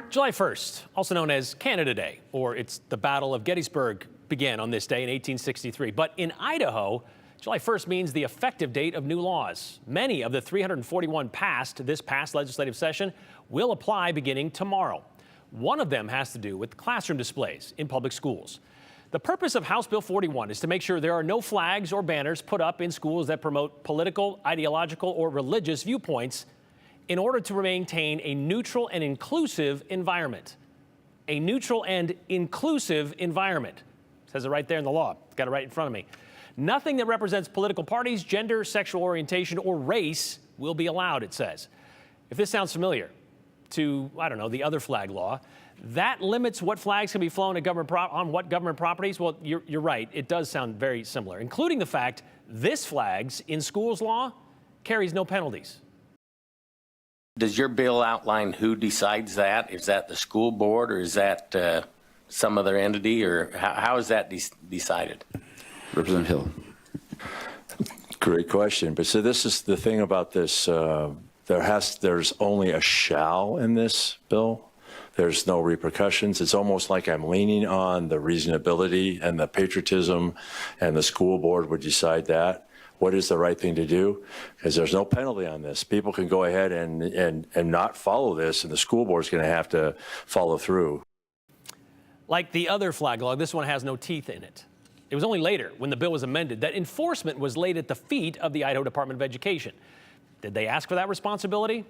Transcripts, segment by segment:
July 1st, also known as Canada Day, or it's the Battle of Gettysburg, began on this day in 1863. But in Idaho, July 1st means the effective date of new laws. Many of the 341 passed this past legislative session will apply beginning tomorrow. One of them has to do with classroom displays in public schools. The purpose of House Bill 41 is to make sure there are no flags or banners put up in schools that promote political, ideological, or religious viewpoints in order to maintain a neutral and inclusive environment. A neutral and inclusive environment. It says it right there in the law. It's got it right in front of me. Nothing that represents political parties, gender, sexual orientation, or race will be allowed, it says. If this sounds familiar to, I don't know, the other flag law, that limits what flags can be flown at on what government properties. Well, you're right. It does sound very similar, including the fact this flags in schools law carries no penalties. Does your bill outline who decides that? Is that the school board, or is that some other entity, or how is that decided? Representative Hill. Great question. But so this is the thing about this. There's only a shall in this bill. There's no repercussions. It's almost like I'm leaning on the reasonability and the patriotism, and the school board would decide that. What is the right thing to do? Because there's no penalty on this. People can go ahead and not follow this, and the school board's going to have to follow through. Like the other flag law, this one has no teeth in it. It was only later, when the bill was amended, that enforcement was laid at the feet of the Idaho Department of Education. Did they ask for that responsibility?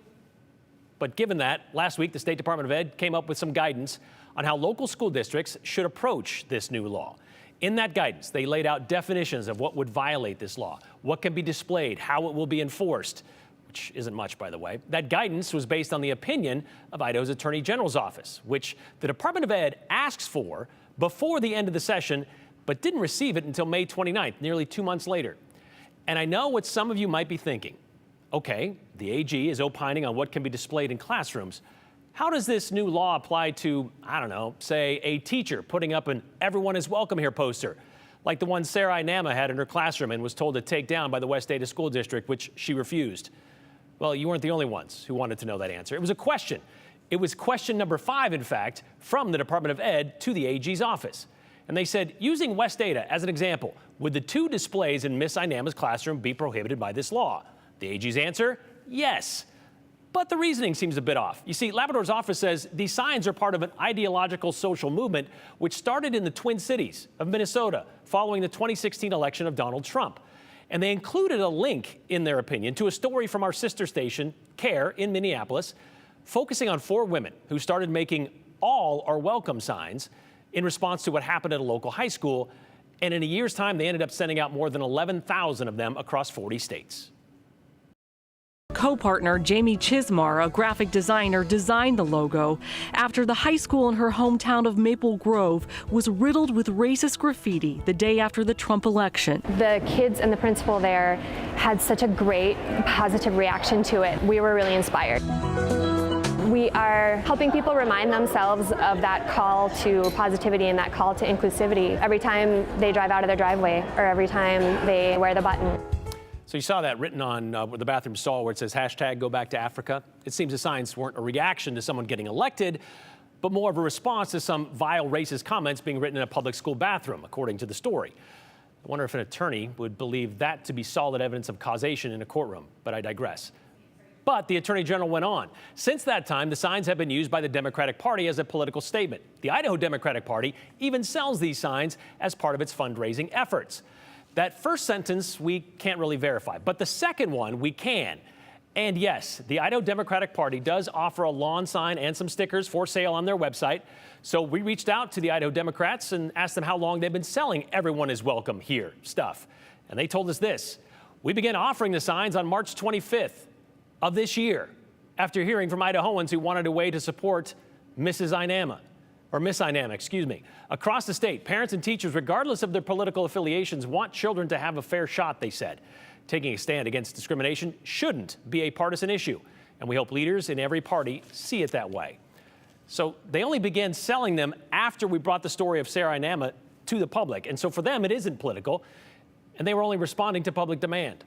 But given that, last week the State Department of Ed came up with some guidance on how local school districts should approach this new law. In that guidance, they laid out definitions of what would violate this law, what can be displayed, how it will be enforced, which isn't much, by the way. That guidance was based on the opinion of Idaho's Attorney General's office, which the Department of Ed asks for before the end of the session, but didn't receive it until May 29th, nearly 2 months later. And I know what some of you might be thinking. Okay, the AG is opining on what can be displayed in classrooms. How does this new law apply to, I don't know, say a teacher putting up an "Everyone is welcome here" poster, like the one Sarah Inama had in her classroom and was told to take down by the West Ada School District, which she refused? Well, you weren't the only ones who wanted to know that answer. It was a question. It was question number 5, in fact, from the Department of Ed to the AG's office. And they said, using West Ada as an example, would the 2 displays in Miss Inama's classroom be prohibited by this law? The AG's answer, yes. But the reasoning seems a bit off. You see, Labrador's office says these signs are part of an ideological social movement which started in the Twin Cities of Minnesota following the 2016 election of Donald Trump. And they included a link, in their opinion, to a story from our sister station, CARE, in Minneapolis, focusing on 4 women who started making "all are welcome" signs in response to what happened at a local high school. And in a year's time, they ended up sending out more than 11,000 of them across 40 states. Co-partner Jamie Chismar, a graphic designer, designed the logo after the high school in her hometown of Maple Grove was riddled with racist graffiti the day after the Trump election. The kids and the principal there had such a great positive reaction to it. We were really inspired. We are helping people remind themselves of that call to positivity and that call to inclusivity every time they drive out of their driveway or every time they wear the button. So you saw that written on the bathroom stall where it says #GoBackToAfrica. It seems the signs weren't a reaction to someone getting elected, but more of a response to some vile racist comments being written in a public school bathroom, according to the story. I wonder if an attorney would believe that to be solid evidence of causation in a courtroom, but I digress. But the Attorney General went on. Since that time, the signs have been used by the Democratic Party as a political statement. The Idaho Democratic Party even sells these signs as part of its fundraising efforts. That first sentence we can't really verify, but the second one we can. And yes, the Idaho Democratic Party does offer a lawn sign and some stickers for sale on their website. So we reached out to the Idaho Democrats and asked them how long they've been selling "Everyone is welcome here" stuff. And they told us this: we began offering the signs on March 25th of this year, after hearing from Idahoans who wanted a way to support Miss Inama. Across the state, parents and teachers, regardless of their political affiliations, want children to have a fair shot, they said. Taking a stand against discrimination shouldn't be a partisan issue, and we hope leaders in every party see it that way. So they only began selling them after we brought the story of Sarah Inama to the public, and so for them it isn't political, and they were only responding to public demand.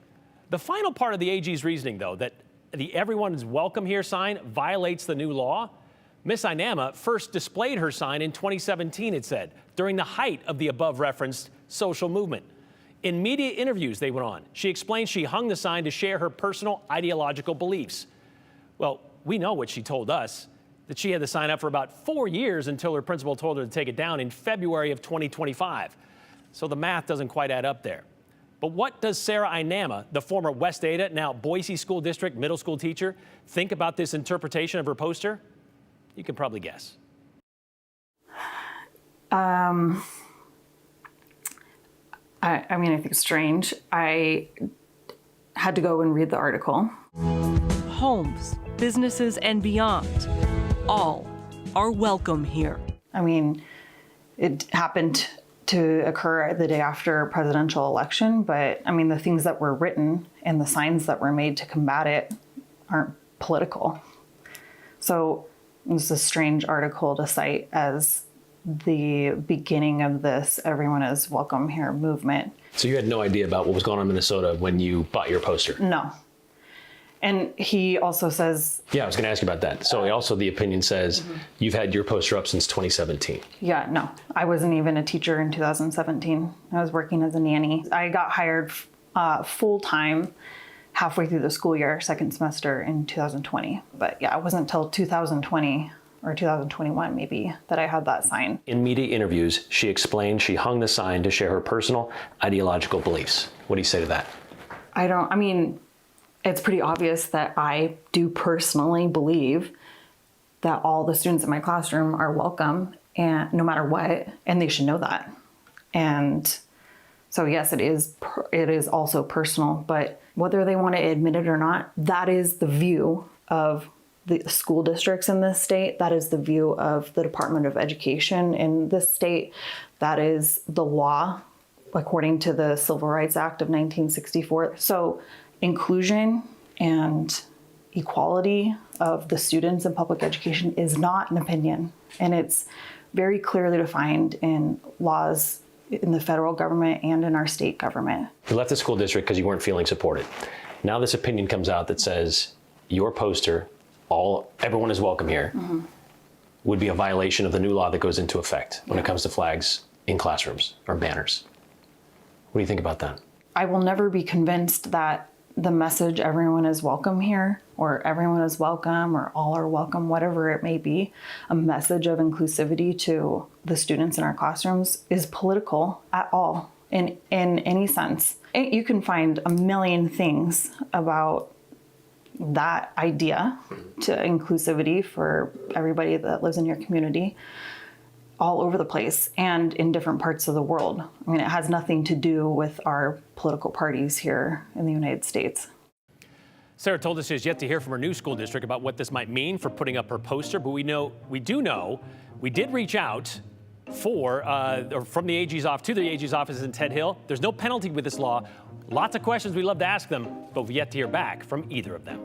The final part of the AG's reasoning, though, that the "Everyone is welcome here" sign violates the new law, Miss Inama first displayed her sign in 2017, it said, during the height of the above-referenced social movement. In media interviews, they went on, she explained she hung the sign to share her personal ideological beliefs. Well, we know what she told us, that she had the sign up for about 4 years until her principal told her to take it down in February of 2025. So the math doesn't quite add up there. But what does Sarah Inama, the former West Ada, now Boise School District middle school teacher, think about this interpretation of her poster? You can probably guess. I mean, I think it's strange. I had to go and read the article. Homes, businesses, and beyond, all are welcome here. I mean, it happened to occur the day after a presidential election, but I mean, the things that were written and the signs that were made to combat it aren't political. So it's a strange article to cite as the beginning of this everyone is welcome here movement. So you had no idea about what was going on in Minnesota when you bought your poster? No. And he also says... Yeah, I was going to ask you about that. So also the opinion says you've had your poster up since 2017. Yeah, no. I wasn't even a teacher in 2017. I was working as a nanny. I got hired full-time halfway through the school year, second semester in 2020. But yeah, it wasn't until 2020 or 2021 maybe that I had that sign. In media interviews, she explained she hung the sign to share her personal ideological beliefs. What do you say to that? I mean, it's pretty obvious that I do personally believe that all the students in my classroom are welcome, and no matter what, and they should know that. And so yes, it is also personal, but whether they want to admit it or not, that is the view of the school districts in this state. That is the view of the Department of Education in this state. That is the law according to the Civil Rights Act of 1964. So inclusion and equality of the students in public education is not an opinion. And it's very clearly defined in laws in the federal government and in our state government. You left the school district because you weren't feeling supported. Now this opinion comes out that says your poster, everyone is welcome here, would be a violation of the new law that goes into effect when it comes to flags in classrooms or banners. What do you think about that? I will never be convinced that the message everyone is welcome here, or everyone is welcome, or all are welcome, whatever it may be, a message of inclusivity to the students in our classrooms is political at all, in any sense. You can find a million things about that idea to inclusivity for everybody that lives in your community all over the place and in different parts of the world. I mean, it has nothing to do with our political parties here in the United States. Sarah told us she has yet to hear from her new school district about what this might mean for putting up her poster, but we did reach out from the AG's office to the AG's office in Ted Hill. There's no penalty with this law. Lots of questions we'd love to ask them, but we've yet to hear back from either of them.